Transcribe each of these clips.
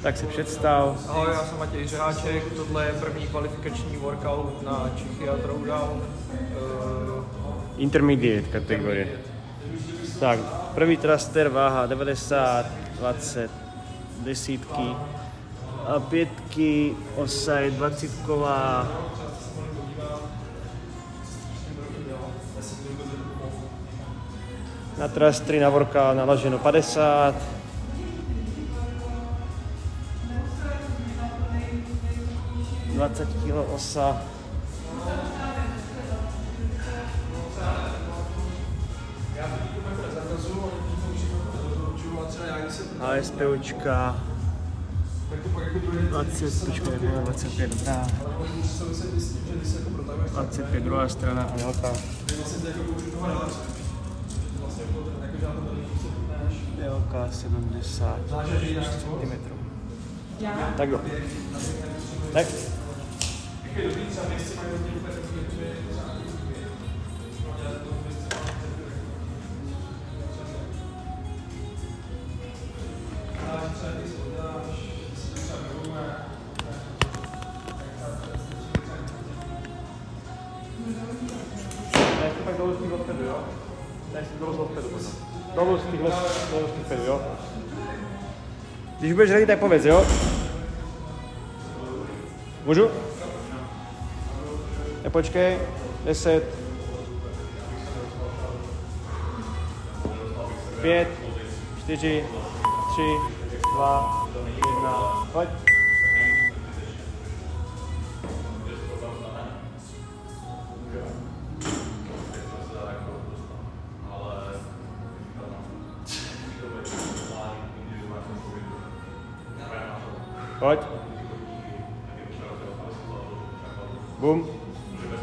Tak si představ. Ahoj, já jsem Matěj Řeháček, tohle je první kvalifikační workout na Čechy a Throwdown. Intermediate kategorie. Tak, první thruster, váha 90, 20, desítky a pětky, osa je 20ková. Na thrustry na workout naloženo 50. $20 kg osa. ASPOčka 20, počkej, 25, dobrá. 25, druhá strana a velká. Délka 70 cm. Tak jo. Tak. Tak dolů z toho vpředu, jo? Daj si dolů z toho vpředu, potom. Dolů z toho vpředu, jo? Když budeš ready, tak povedz, jo? Můžu? Počkej, 10, 5, 4, 3, 2, 1, pojď. Pojď. Bum.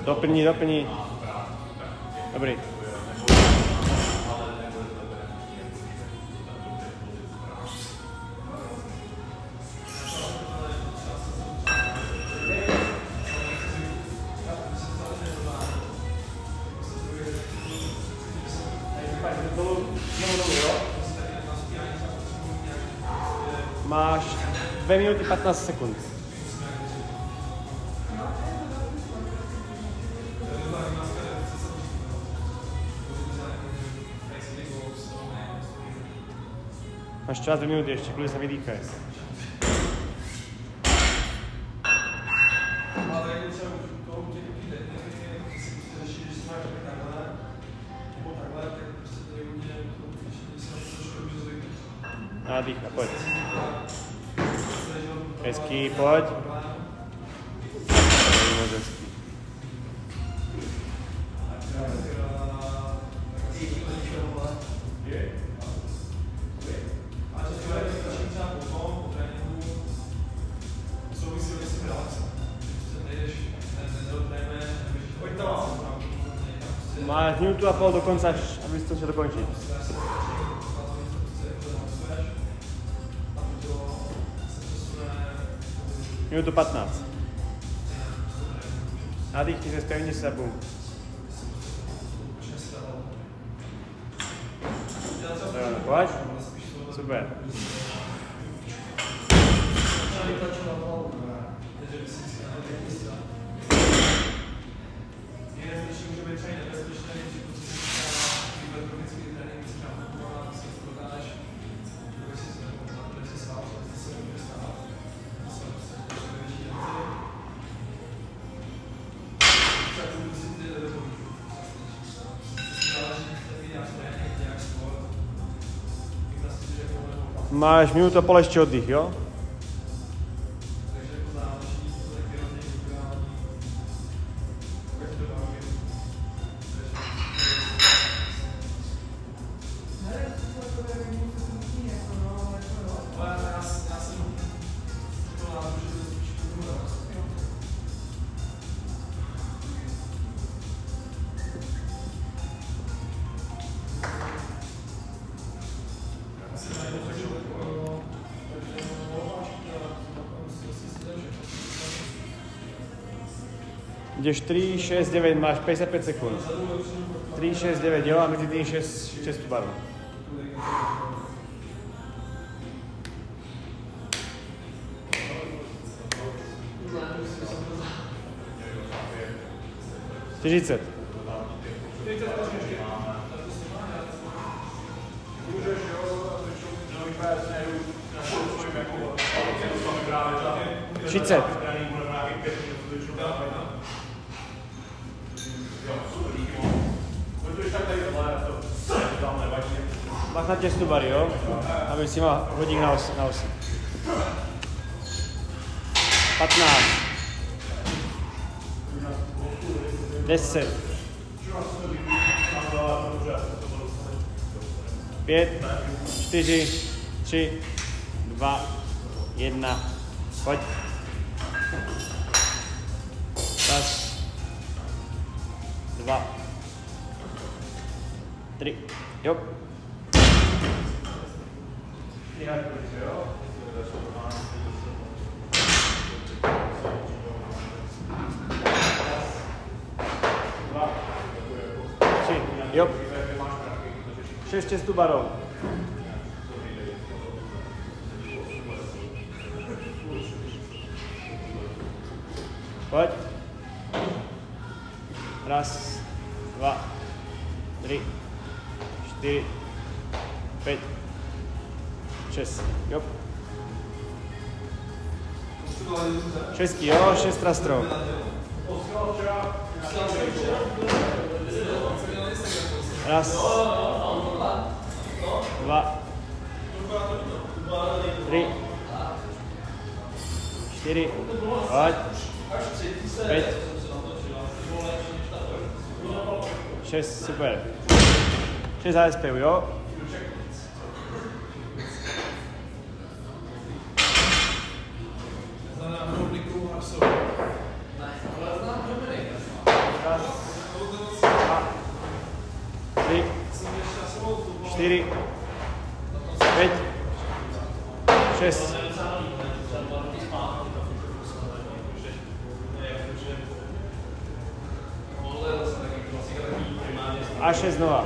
Doplní. Dobrý. Máš 2 minuty 15 sekund. Máš čas 2 minuty ještě, kvůli se vydýchaj. Nádych a pojď. Hezký, pojď. Moc hezký. Máš minutu a půl do konce, abys to chtěl dokončit. Minutu 15. Nadýchni se, spevni se a bum. Pojď. Super. Máš minutu a půl ještě oddych, jo? Jdeš 3, 6, 9, máš 55 sekund. 3, 6, 9, jo, a mezi tím 6 barv. 40. Třicet. Máš na těstu bary, jo? Aby si mal hodík na osi. 15. 10. 5, 4, 3, 2, 1. Pojď. Raz. 2. 3. Jo. 3. Jo. 6 těstů barou. Pojď. Raz, 2, 3, 4, 5, 6. Jo. 6, jo, 6 rastrov. Raz, 2, 3, 4, pojď. 5, 6, super. 6 HSP, jo? Raz, 2, 3, 4, 5, 6. A 6 znova.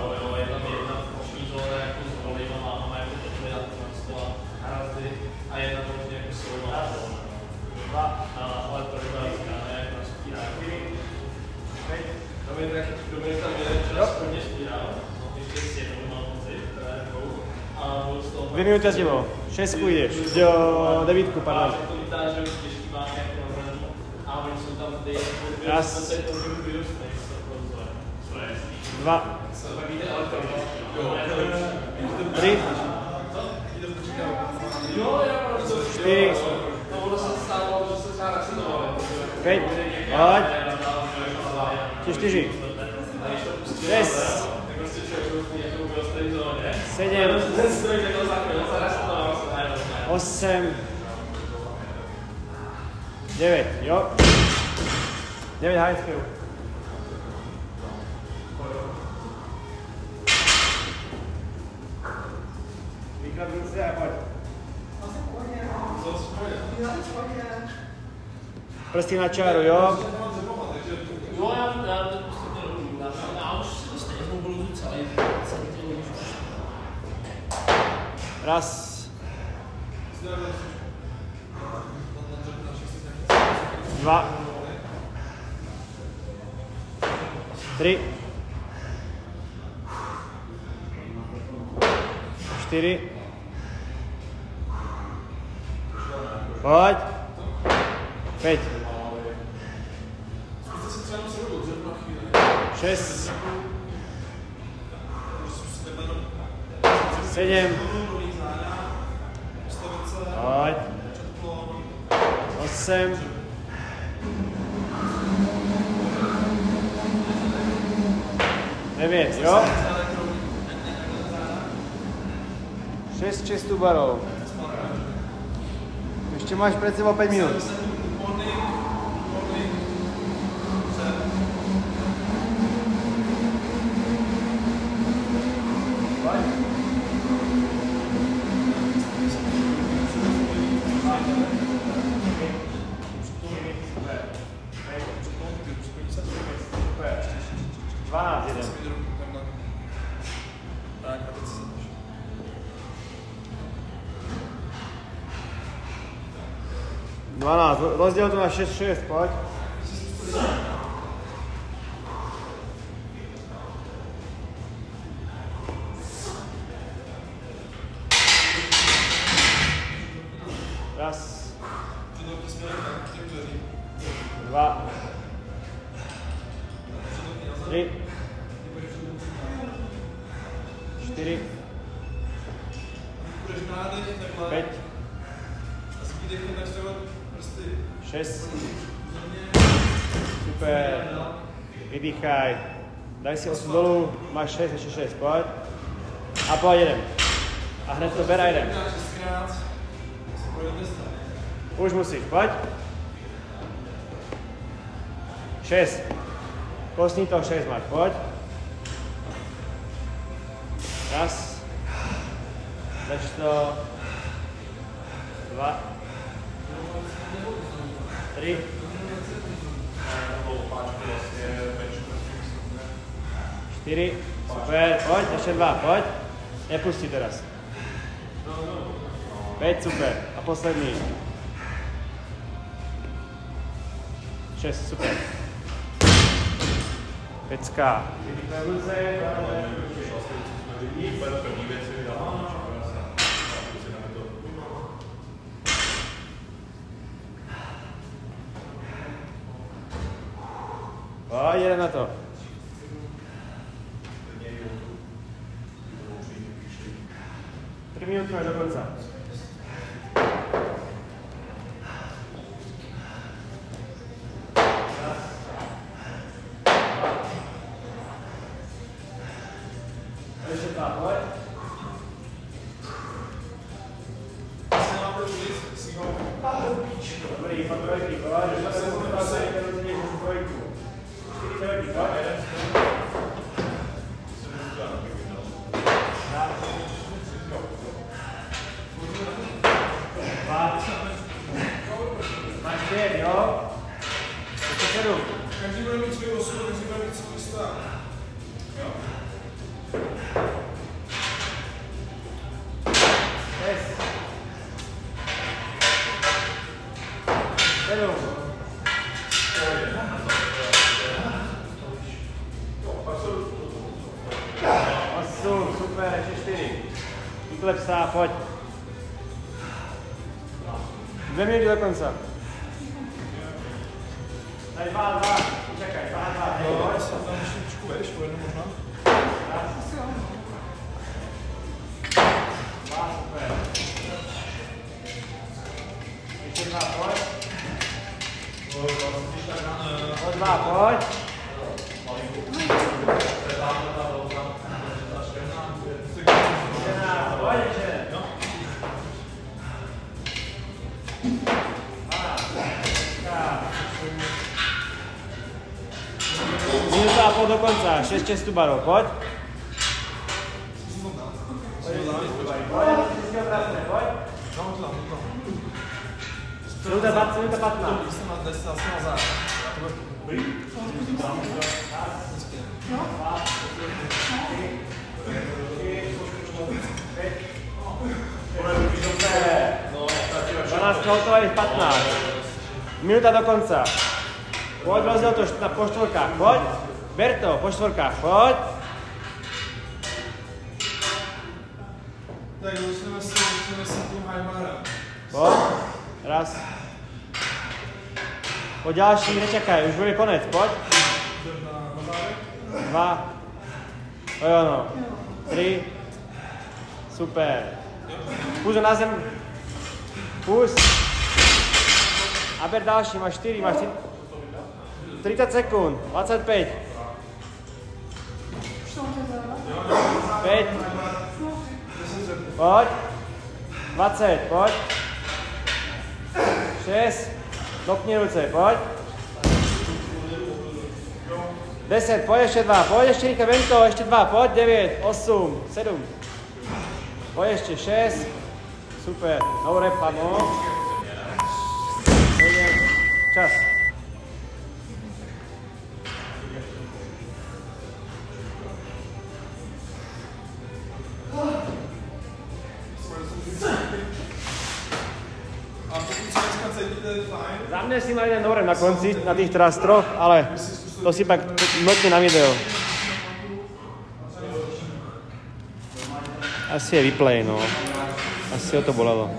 Dvě minuty s těmou. 6 jdeš. Do 9, pardon. Raz. 2. 3. 4. 5. Pojď. 4. 6. 7. 8. 9. Jo. 9 HSP. Prsty na čáru, jo? No, já to prostě nerobu. Já už si to stejně mobiluju celý tělo. Raz. 2. 3. 4. Pojď. 5. 6. 7. Pojď. 8. 9, jo? 6 čistů barou. Ještě máš před sebou 5 minut. Rozděl to na 6-6, pojď. Raz. 2. 3. 4. 5. 6. Super. Vydýchaj. Daj si osu dolů. Máš 6, ještě 6. Pojď. A pojď, jedem. A hned to ber a jedem. Už musíš, pojď. 6. Kosní to, 6 máš, pojď. Raz. Drž to. 2. 3. 4. Super, pojď, ještě 2, pojď. Nepustí teraz. 5, super. A poslední. 6, super. 5. Pojď, jedem na to. 3 minuty máš do konca. Ještě 2, pojď. Dobrý, po trojky, pojď. Já jsem to pasej, to rozdělíš na trojku. 4 trojky, pojď. Máš 5, jo? Ještě 7. Každý bude mít svůj osu, každý bude mít svůj stav. Jo. 6. 7. 8, super, ještě 4. Vyklep se, pojď. 2 minuty do konce. Daj 2, čekaj, 2. Jo, já jsem tam ještě trošku veš, jednu možná. 2, super. Ještě 2, pojď. O 2, pojď. Pojď ještě. Minuta a půl do konce, 6 čestů barov, pojď. Pojď. Minuta 20, minuta 15. Jsem na 10, jsem na závěr. Super. 12 hotových 15. Minuta do konce. Pojď, rozděl to po čtvrkách, pojď. Ber to, po čtvrkách, pojď. Tak dostaneme si tím Heimara. Pojď. Raz. Po další nečekaj, už bude konec, pojď. 2. Jo, no. 3. Super. Půjdu na zem. Pust. A ber další, máš 4, máš 30 sekund, 25. 5. Pojď. 20, pojď. 6. Dopni ruce, pojď. 10, pojď ještě 2, pojď ještě rychle, vem to, ještě 2, pojď, 9, 8, 7. Pojď ještě 6. Super, no rep, no. Čas. A pokud se dneska cítíte fajn, Za mne si mal jeden norem na konci, na tých teraz troch, ale to si pak notne na video. Asi je replay, no. Asi ho to bolelo.